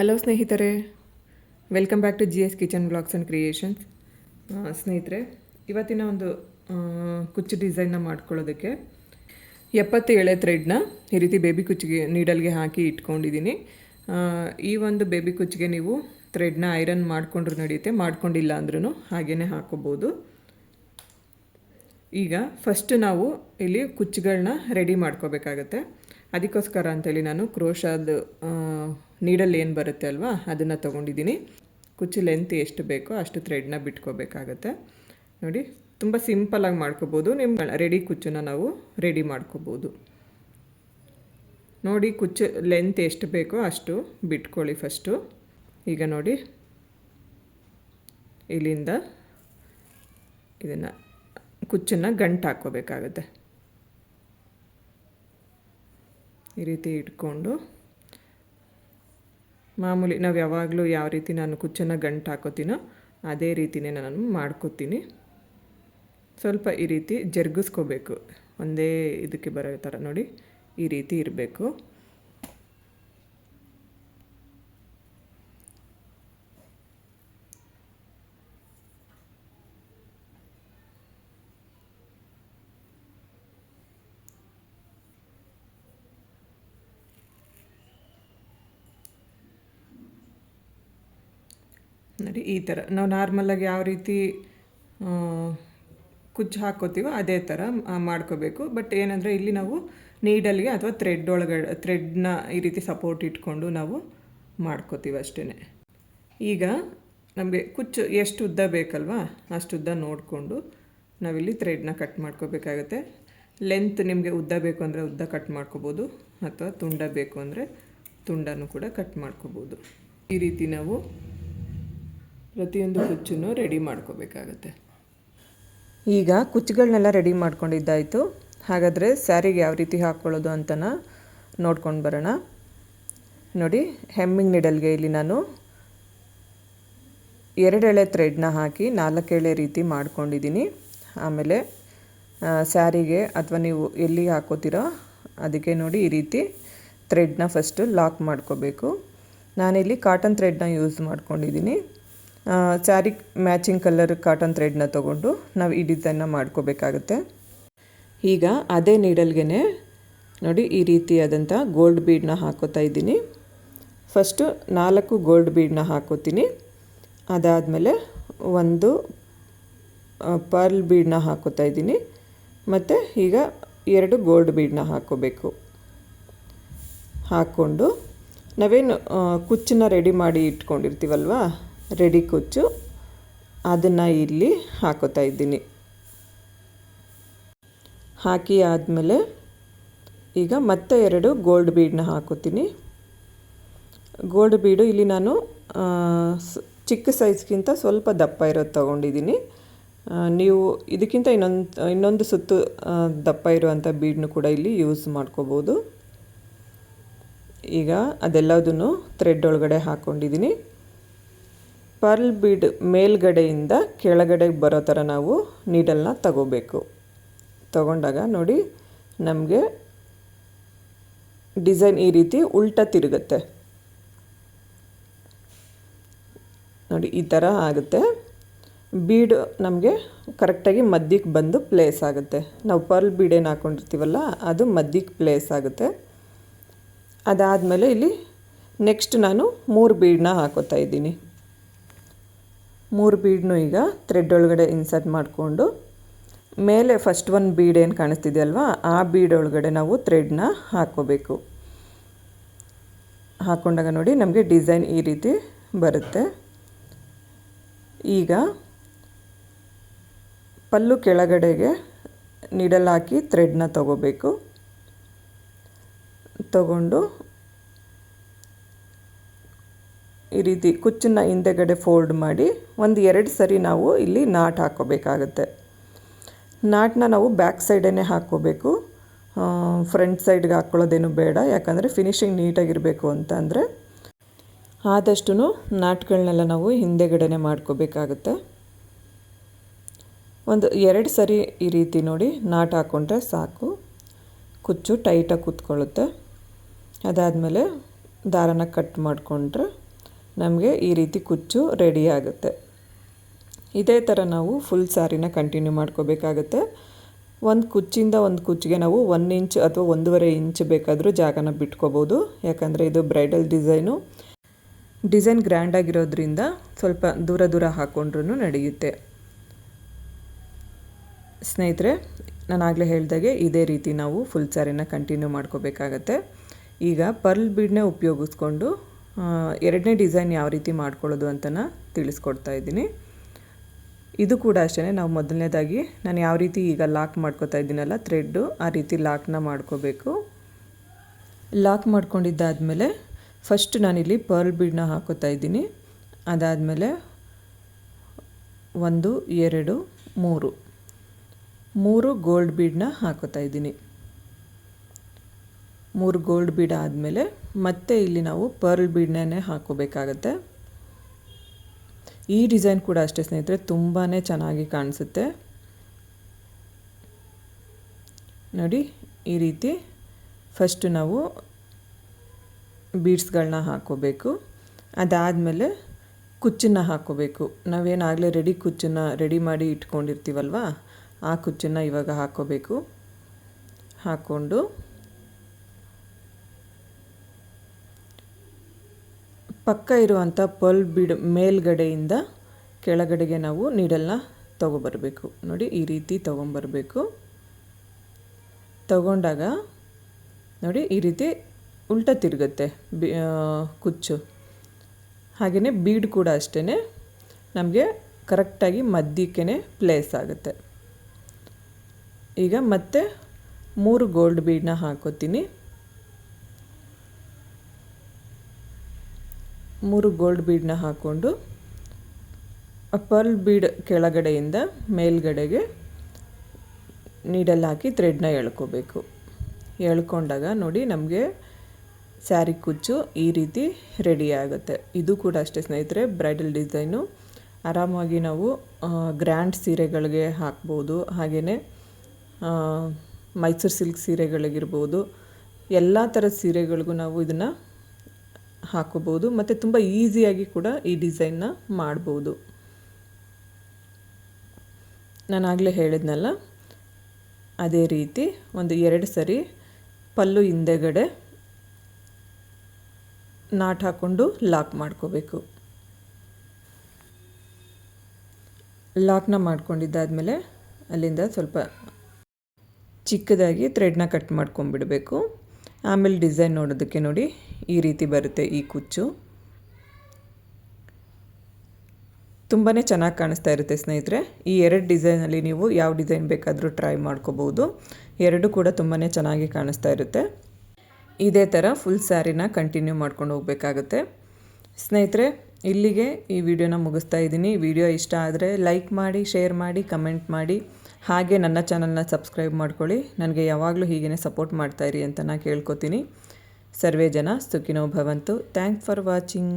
Hello ಸ್ನೇಹಿತರೆ, welcome back to GS kitchen blogs and creations. ಸ್ನೇಹಿತರೆ, ಇವತ್ತಿನ ಒಂದು ಕುಚ್ಚು ಡಿಸೈನ್ನ ಮಾಡ್ಕೊಳ್ಳೋದಕ್ಕೆ 70 ಎಳೆ ಥ್ರೆಡ್ನ ಈ ರೀತಿ ಬೇಬಿ ಕುಚ್ಚಿಗೆ ನೀಡಲ್ಗೆ ಹಾಕಿ ಇಟ್ಕೊಂಡಿದ್ದೀನಿ. ಈ ಒಂದು ಬೇಬಿ ಕುಚ್ಚಿಗೆ ನೀವು ಥ್ರೆಡ್ನ ಐರನ್ ಮಾಡಿಕೊಂಡ್ರೂ ನಡೆಯುತ್ತೆ, ಮಾಡ್ಕೊಂಡಿಲ್ಲ ಅಂದ್ರೂ ಹಾಗೇ ಹಾಕೋಬೋದು. ಈಗ ಫಸ್ಟ್ ನಾವು ಇಲ್ಲಿ ಕುಚ್ಚುಗಳನ್ನ ರೆಡಿ ಮಾಡ್ಕೋಬೇಕಾಗತ್ತೆ. ಅದಕ್ಕೋಸ್ಕರ ಅಂತೇಳಿ ನಾನು ಕ್ರೋಶಾದ ನೀಡಲ್ ಏನು ಬರುತ್ತೆ ಅಲ್ವಾ, ಅದನ್ನು ತೊಗೊಂಡಿದ್ದೀನಿ. ಕುಚ್ಚು ಲೆಂತ್ ಎಷ್ಟು ಬೇಕೋ ಅಷ್ಟು ಥ್ರೆಡ್ನ ಬಿಟ್ಕೋಬೇಕಾಗತ್ತೆ. ನೋಡಿ, ತುಂಬ ಸಿಂಪಲಾಗಿ ಮಾಡ್ಕೋಬೋದು. ನಿಮ್ಮ ರೆಡಿ ಕುಚ್ಚನ್ನು ನಾವು ರೆಡಿ ಮಾಡ್ಕೋಬೋದು. ನೋಡಿ, ಕುಚ್ಚು ಲೆಂತ್ ಎಷ್ಟು ಬೇಕೋ ಅಷ್ಟು ಬಿಟ್ಕೊಳ್ಳಿ ಫಸ್ಟು. ಈಗ ನೋಡಿ, ಇಲ್ಲಿಂದ ಇದನ್ನು ಕುಚ್ಚನ್ನು ಗಂಟು ಹಾಕ್ಕೋಬೇಕಾಗತ್ತೆ. ಈ ರೀತಿ ಇಟ್ಕೊಂಡು ಮಾಮೂಲಿ ನಾವು ಯಾವಾಗಲೂ ಯಾವ ರೀತಿ ನಾನು ಕುಚ್ಚನ್ನು ಗಂಟು ಹಾಕೋತೀನೋ ಅದೇ ರೀತಿಯೇ ನಾನು ಮಾಡ್ಕೋತೀನಿ. ಸ್ವಲ್ಪ ಈ ರೀತಿ ಜರುಗಿಸ್ಕೋಬೇಕು, ಒಂದೇ ಇದಕ್ಕೆ ಬರೋ ಥರ ನೋಡಿ ಈ ರೀತಿ ಇರಬೇಕು. ನೋಡಿ, ಈ ಥರ ನಾವು ನಾರ್ಮಲಾಗಿ ಯಾವ ರೀತಿ ಕುಚ್ಚು ಹಾಕ್ಕೋತೀವೋ ಅದೇ ಥರ ಮಾಡ್ಕೋಬೇಕು. ಬಟ್ ಏನಂದರೆ ಇಲ್ಲಿ ನಾವು ನೀಡಲ್ಗೆ ಅಥವಾ ಥ್ರೆಡ್ನ ಈ ರೀತಿ ಸಪೋರ್ಟ್ ಇಟ್ಕೊಂಡು ನಾವು ಮಾಡ್ಕೋತೀವಿ ಅಷ್ಟೇ. ಈಗ ನಮಗೆ ಕುಚ್ಚು ಎಷ್ಟು ಉದ್ದ ಬೇಕಲ್ವಾ ಅಷ್ಟು ಉದ್ದ ನೋಡಿಕೊಂಡು ನಾವಿಲ್ಲಿ ಥ್ರೆಡ್ನ ಕಟ್ ಮಾಡ್ಕೋಬೇಕಾಗತ್ತೆ. ಲೆಂತ್ ನಿಮಗೆ ಉದ್ದ ಬೇಕು ಅಂದರೆ ಉದ್ದ ಕಟ್ ಮಾಡ್ಕೋಬೋದು, ಅಥವಾ ತುಂಡ ಬೇಕು ಅಂದರೆ ತುಂಡನೂ ಕೂಡ ಕಟ್ ಮಾಡ್ಕೋಬೋದು. ಈ ರೀತಿ ನಾವು ಪ್ರತಿಯೊಂದು ಕುಚ್ಚನ್ನು ರೆಡಿ ಮಾಡ್ಕೋಬೇಕಾಗತ್ತೆ. ಈಗ ಕುಚ್ಚುಗಳನ್ನೆಲ್ಲ ರೆಡಿ ಮಾಡ್ಕೊಂಡಿದ್ದಾಯಿತು. ಹಾಗಾದರೆ ಸ್ಯಾರಿಗೆ ಯಾವ ರೀತಿ ಹಾಕ್ಕೊಳ್ಳೋದು ಅಂತನ ನೋಡ್ಕೊಂಡು ಬರೋಣ. ನೋಡಿ, ಹೆಮ್ಮಿಂಗ್ ನೀಡಲ್ಗೆ ಇಲ್ಲಿ ನಾನು 2 ಎಳೆ ಥ್ರೆಡ್ನ ಹಾಕಿ 4 ಎಳೆ ರೀತಿ ಮಾಡ್ಕೊಂಡಿದ್ದೀನಿ. ಆಮೇಲೆ ಸ್ಯಾರಿಗೆ ಅಥವಾ ನೀವು ಎಲ್ಲಿಗೆ ಹಾಕೋತೀರೋ ಅದಕ್ಕೆ ನೋಡಿ ಈ ರೀತಿ ಥ್ರೆಡ್ನ ಫಸ್ಟು ಲಾಕ್ ಮಾಡ್ಕೋಬೇಕು. ನಾನಿಲ್ಲಿ ಕಾಟನ್ ಥ್ರೆಡ್ನ ಯೂಸ್ ಮಾಡ್ಕೊಂಡಿದ್ದೀನಿ. ಸ್ಯಾರಿಗೆ ಮ್ಯಾಚಿಂಗ್ ಕಲರ್ ಕಾಟನ್ ಥ್ರೆಡ್ನ ತೊಗೊಂಡು ನಾವು ಈ ಡಿಸೈನ್ನ ಮಾಡ್ಕೋಬೇಕಾಗತ್ತೆ. ಈಗ ಅದೇ ನೀಡಲ್ಗೆ ನೋಡಿ ಈ ರೀತಿಯಾದಂಥ ಗೋಲ್ಡ್ ಬೀಡನ್ನ ಹಾಕೋತಾ ಇದ್ದೀನಿ. ಫಸ್ಟು 4 ಗೋಲ್ಡ್ ಬೀಡನ್ನ ಹಾಕೋತೀನಿ. ಅದಾದಮೇಲೆ 1 ಪರ್ಲ್ ಬೀಡನ್ನ ಹಾಕೋತಾ ಇದ್ದೀನಿ. ಮತ್ತು ಈಗ 2 ಗೋಲ್ಡ್ ಬೀಡನ್ನ ಹಾಕೋಬೇಕು. ಹಾಕ್ಕೊಂಡು ನಾವೇನು ಕುಚ್ಚನ್ನ ರೆಡಿ ಮಾಡಿ ಇಟ್ಕೊಂಡಿರ್ತೀವಲ್ವ, ರೆಡಿ ಕುಚ್ಚು, ಅದನ್ನು ಇಲ್ಲಿ ಹಾಕೋತಾ ಇದ್ದೀನಿ. ಹಾಕಿ ಆದಮೇಲೆ ಈಗ ಮತ್ತೆ 2 ಗೋಲ್ಡ್ ಬೀಡನ್ನ ಹಾಕೋತೀನಿ. ಗೋಲ್ಡ್ ಬೀಡು ಇಲ್ಲಿ ನಾನು ಚಿಕ್ಕ ಸೈಜ್ಗಿಂತ ಸ್ವಲ್ಪ ದಪ್ಪ ಇರೋದು ತೊಗೊಂಡಿದ್ದೀನಿ. ನೀವು ಇದಕ್ಕಿಂತ ಇನ್ನೊಂದು ಸುತ್ತು ದಪ್ಪ ಇರುವಂಥ ಬೀಡನ್ನು ಕೂಡ ಇಲ್ಲಿ ಯೂಸ್ ಮಾಡ್ಕೋಬೋದು. ಈಗ ಅದೆಲ್ಲದನ್ನು ಥ್ರೆಡ್ ಒಳಗಡೆ ಹಾಕ್ಕೊಂಡಿದ್ದೀನಿ. ಪರ್ಲ್ ಬೀಡ್ ಮೇಲ್ಗಡೆಯಿಂದ ಕೆಳಗಡೆ ಬರೋ ಥರ ನಾವು ನೀಡಲ್ನ ತಗೋಬೇಕು. ತಗೊಂಡಾಗ ನೋಡಿ ನಮಗೆ ಡಿಸೈನ್ ಈ ರೀತಿ ಉಲ್ಟಾ ತಿರುಗುತ್ತೆ. ನೋಡಿ ಈ ಥರ ಆಗುತ್ತೆ. ಬೀಡು ನಮಗೆ ಕರೆಕ್ಟಾಗಿ ಮಧ್ಯಕ್ಕೆ ಬಂದು ಪ್ಲೇಸ್ ಆಗುತ್ತೆ. ನಾವು ಪರ್ಲ್ ಬೀಡ್ ಏನು ಹಾಕ್ಕೊಂಡಿರ್ತೀವಲ್ಲ ಅದು ಮಧ್ಯಕ್ಕೆ ಪ್ಲೇಸ್ ಆಗುತ್ತೆ. ಅದಾದಮೇಲೆ ಇಲ್ಲಿ ನೆಕ್ಸ್ಟ್ ನಾನು 3 ಬೀಡನ್ನ ಹಾಕೋತಾ ಇದ್ದೀನಿ. 3 ಬೀಡನ್ನು ಈಗ ಥ್ರೆಡ್ ಒಳಗಡೆ ಇನ್ಸರ್ಟ್ ಮಾಡಿಕೊಂಡು ಮೇಲೆ ಫಸ್ಟ್ 1 ಬೀಡ್ ಏನು ಕಾಣಿಸ್ತಿದೆಯಲ್ವಾ ಆ ಬೀಡ್ ಒಳಗಡೆ ನಾವು ಥ್ರೆಡ್ನ ಹಾಕ್ಕೋಬೇಕು. ಹಾಕ್ಕೊಂಡಾಗ ನೋಡಿ ನಮಗೆ ಡಿಸೈನ್ ಈ ರೀತಿ ಬರುತ್ತೆ. ಈಗ ಪಲ್ಲು ಕೆಳಗಡೆಗೆ ನೀಡಲ್ ಹಾಕಿ ಥ್ರೆಡ್ನ ತಗೋಬೇಕು. ತಗೊಂಡು ಈ ರೀತಿ ಕುಚ್ಚನ್ನು ಹಿಂದೆಗಡೆ ಫೋಲ್ಡ್ ಮಾಡಿ 1-2 ಸರಿ ನಾವು ಇಲ್ಲಿ ನಾಟ್ ಹಾಕ್ಕೋಬೇಕಾಗತ್ತೆ. ನಾಟನ್ನ ನಾವು ಬ್ಯಾಕ್ ಸೈಡೇ ಹಾಕ್ಕೋಬೇಕು, ಫ್ರಂಟ್ ಸೈಡ್ಗೆ ಹಾಕ್ಕೊಳ್ಳೋದೇನು ಬೇಡ. ಯಾಕಂದರೆ ಫಿನಿಶಿಂಗ್ ನೀಟಾಗಿರಬೇಕು ಅಂತ ಅಂದರೆ ಆದಷ್ಟು ನಾಟ್ಗಳನ್ನೆಲ್ಲ ನಾವು ಹಿಂದೆಗಡೆ ಮಾಡ್ಕೋಬೇಕಾಗತ್ತೆ. 1-2 ಸರಿ ಈ ರೀತಿ ನೋಡಿ ನಾಟ್ ಹಾಕ್ಕೊಂಡ್ರೆ ಸಾಕು, ಕುಚ್ಚು ಟೈಟಾಗಿ ಕೂತ್ಕೊಳ್ಳುತ್ತೆ. ಅದಾದಮೇಲೆ ದಾರನ ಕಟ್ ಮಾಡಿಕೊಂಡ್ರೆ ನಮಗೆ ಈ ರೀತಿ ಕುಚ್ಚು ರೆಡಿ ಆಗುತ್ತೆ. ಇದೇ ಥರ ನಾವು ಫುಲ್ ಸ್ಯಾರಿನ ಕಂಟಿನ್ಯೂ ಮಾಡ್ಕೋಬೇಕಾಗುತ್ತೆ. ಒಂದು ಕುಚ್ಚಿಂದ ಒಂದು ಕುಚ್ಚಿಗೆ ನಾವು 1 ಇಂಚ್ ಅಥವಾ 1.5 ಇಂಚ್ ಬೇಕಾದರೂ ಜಾಗನ ಬಿಟ್ಕೋಬೋದು. ಯಾಕಂದರೆ ಇದು ಬ್ರೈಡಲ್ ಡಿಸೈನ್ ಗ್ರ್ಯಾಂಡಾಗಿರೋದ್ರಿಂದ ಸ್ವಲ್ಪ ದೂರ ಹಾಕ್ಕೊಂಡ್ರೂ ನಡೆಯುತ್ತೆ. ಸ್ನೇಹಿತರೆ, ನಾನು ಆಗಲೇ ಹೇಳಿದಾಗೆ ಇದೇ ರೀತಿ ನಾವು ಫುಲ್ ಸ್ಯಾರಿನ ಕಂಟಿನ್ಯೂ ಮಾಡ್ಕೋಬೇಕಾಗತ್ತೆ. ಈಗ ಪರ್ಲ್ ಬೀಡನ್ನೇ ಉಪಯೋಗಿಸ್ಕೊಂಡು ಎರಡನೇ ಡಿಸೈನ್ ಯಾವ ರೀತಿ ಮಾಡ್ಕೊಳ್ಳೋದು ಅಂತನ ತಿಳಿಸ್ಕೊಡ್ತಾ ಇದ್ದೀನಿ. ಇದು ಕೂಡ ಅಷ್ಟೇ, ನಾವು ಮೊದಲನೇದಾಗಿ ನಾನು ಯಾವ ರೀತಿ ಈಗ ಲಾಕ್ ಮಾಡ್ಕೋತಾ ಇದ್ದೀನಲ್ಲ ಥ್ರೆಡ್ಡು, ಆ ರೀತಿ ಲಾಕ್ನ ಮಾಡ್ಕೋಬೇಕು. ಲಾಕ್ ಮಾಡ್ಕೊಂಡಿದ್ದಾದಮೇಲೆ ಫಸ್ಟ್ ನಾನಿಲ್ಲಿ ಪರ್ಲ್ ಬೀಡನ್ನ ಹಾಕೋತಾ ಇದ್ದೀನಿ. ಅದಾದಮೇಲೆ 1 2 3 ಗೋಲ್ಡ್ ಬೀಡನ್ನ ಹಾಕೋತಾ ಇದ್ದೀನಿ. 3 ಗೋಲ್ಡ್ ಬೀಡ್ ಆದಮೇಲೆ ಮತ್ತೆ ಇಲ್ಲಿ ನಾವು ಪರ್ಲ್ ಬೀಡನ್ನೇ ಹಾಕೋಬೇಕಾಗತ್ತೆ. ಈ ಡಿಸೈನ್ ಕೂಡ ಅಷ್ಟೇ ಸ್ನೇಹಿತರೆ, ತುಂಬಾ ಚೆನ್ನಾಗಿ ಕಾಣಿಸುತ್ತೆ. ನೋಡಿ, ಈ ರೀತಿ ಫಸ್ಟ್ ನಾವು ಬೀಡ್ಸ್ಗಳನ್ನ ಹಾಕೋಬೇಕು. ಅದಾದಮೇಲೆ ಕುಚ್ಚನ್ನು ಹಾಕೋಬೇಕು. ನಾವೇನಾಗಲೇ ಕುಚ್ಚನ್ನು ರೆಡಿ ಮಾಡಿ ಇಟ್ಕೊಂಡಿರ್ತೀವಲ್ವ, ಆ ಕುಚ್ಚನ್ನು ಇವಾಗ ಹಾಕೋಬೇಕು. ಹಾಕ್ಕೊಂಡು ಪಕ್ಕ ಇರುವಂಥ ಪರ್ಲ್ ಬೀಡ್ ಮೇಲ್ಗಡೆಯಿಂದ ಕೆಳಗಡೆಗೆ ನಾವು ನೀಡಲ್ನ ತೊಗೊಬರಬೇಕು. ನೋಡಿ, ಈ ರೀತಿ ತೊಗೊಂಬರಬೇಕು. ತಗೊಂಡಾಗ ನೋಡಿ ಈ ರೀತಿ ಉಲ್ಟಾ ತಿರುಗುತ್ತೆ ಕುಚ್ಚು. ಹಾಗೆಯೇ ಬೀಡ್ ಕೂಡ ಅಷ್ಟೇ ನಮಗೆ ಕರೆಕ್ಟಾಗಿ ಮಧ್ಯಕ್ಕೆ ಪ್ಲೇಸ್ ಆಗುತ್ತೆ. ಈಗ ಮತ್ತೆ 3 ಗೋಲ್ಡ್ ಬೀಡನ್ನ ಹಾಕೋತೀನಿ. 3 ಗೋಲ್ಡ್ ಬೀಡನ್ನ ಹಾಕ್ಕೊಂಡು ಪರ್ಲ್ ಬೀಡ್ ಕೆಳಗಡೆಯಿಂದ ಮೇಲ್ಗಡೆಗೆ ನೀಡಲ್ ಹಾಕಿ ಥ್ರೆಡ್ನ ಎಳ್ಕೋಬೇಕು. ಎಳ್ಕೊಂಡಾಗ ನೋಡಿ ನಮಗೆ ಸ್ಯಾರಿ ಕುಚ್ಚು ಈ ರೀತಿ ರೆಡಿ ಆಗುತ್ತೆ. ಇದು ಕೂಡ ಅಷ್ಟೇ ಸ್ನೇಹಿತರೆ, ಬ್ರೈಡಲ್ ಡಿಸೈನು ಆರಾಮಾಗಿ ನಾವು ಗ್ರ್ಯಾಂಡ್ ಸೀರೆಗಳಿಗೆ ಹಾಕ್ಬೋದು. ಹಾಗೆಯೇ ಮೈಸೂರು ಸಿಲ್ಕ್ ಸೀರೆಗಳಿಗಿರ್ಬೋದು, ಎಲ್ಲ ಥರದ ಸೀರೆಗಳಿಗೂ ನಾವು ಇದನ್ನು ಹಾಕೋಬೋದು. ಮತ್ತು ತುಂಬ ಈಸಿಯಾಗಿ ಕೂಡ ಈ ಡಿಸೈನ್ನ ಮಾಡ್ಬೋದು. ನಾನು ಆಗಲೇ ಹೇಳಿದ್ನಲ್ಲ, ಅದೇ ರೀತಿ ಒಂದು 2 ಸರಿ ಪಲ್ಲು ಹಿಂದೆಗಡೆ ನಾಟ್ ಹಾಕ್ಕೊಂಡು ಲಾಕ್ ಮಾಡ್ಕೋಬೇಕು. ಲಾಕ್ನ ಮಾಡ್ಕೊಂಡಿದ್ದಾದಮೇಲೆ ಅಲ್ಲಿಂದ ಸ್ವಲ್ಪ ಚಿಕ್ಕದಾಗಿ ಥ್ರೆಡ್ನ ಕಟ್ ಮಾಡ್ಕೊಂಡ್ಬಿಡಬೇಕು. ಆಮೇಲೆ ಡಿಸೈನ್ ನೋಡೋದಕ್ಕೆ ನೋಡಿ ಈ ರೀತಿ ಬರುತ್ತೆ ಈ ಕುಚ್ಚು. ತುಂಬಾ ಚೆನ್ನಾಗಿ ಕಾಣಿಸ್ತಾ ಇರುತ್ತೆ ಸ್ನೇಹಿತರೆ. ಈ 2 ಡಿಸೈನಲ್ಲಿ ನೀವು ಯಾವ ಡಿಸೈನ್ ಬೇಕಾದರೂ ಟ್ರೈ ಮಾಡ್ಕೋಬೋದು. 2 ಕೂಡ ತುಂಬಾ ಚೆನ್ನಾಗಿ ಕಾಣಿಸ್ತಾ ಇರುತ್ತೆ. ಇದೇ ಥರ ಫುಲ್ ಸ್ಯಾರಿನ ಕಂಟಿನ್ಯೂ ಮಾಡ್ಕೊಂಡು ಹೋಗಬೇಕಾಗುತ್ತೆ. ಸ್ನೇಹಿತರೆ, ಇಲ್ಲಿಗೆ ಈ ವಿಡಿಯೋನ ಮುಗಿಸ್ತಾ ಇದ್ದೀನಿ. ವಿಡಿಯೋ ಇಷ್ಟ ಆದರೆ ಲೈಕ್ ಮಾಡಿ, ಶೇರ್ ಮಾಡಿ, ಕಮೆಂಟ್ ಮಾಡಿ. ಹಾಗೆ ನನ್ನ ಚಾನಲ್ನ ಸಬ್ಸ್ಕ್ರೈಬ್ ಮಾಡ್ಕೊಳ್ಳಿ. ನನಗೆ ಯಾವಾಗಲೂ ಹೀಗೇ ಸಪೋರ್ಟ್ ಮಾಡ್ತಾಯಿರಿ ಅಂತ ನಾನು ಕೇಳ್ಕೊತೀನಿ. ಸರ್ವೇ ಜನ ಸುಖಿನೋ ಭವಂತು. Thanks for watching.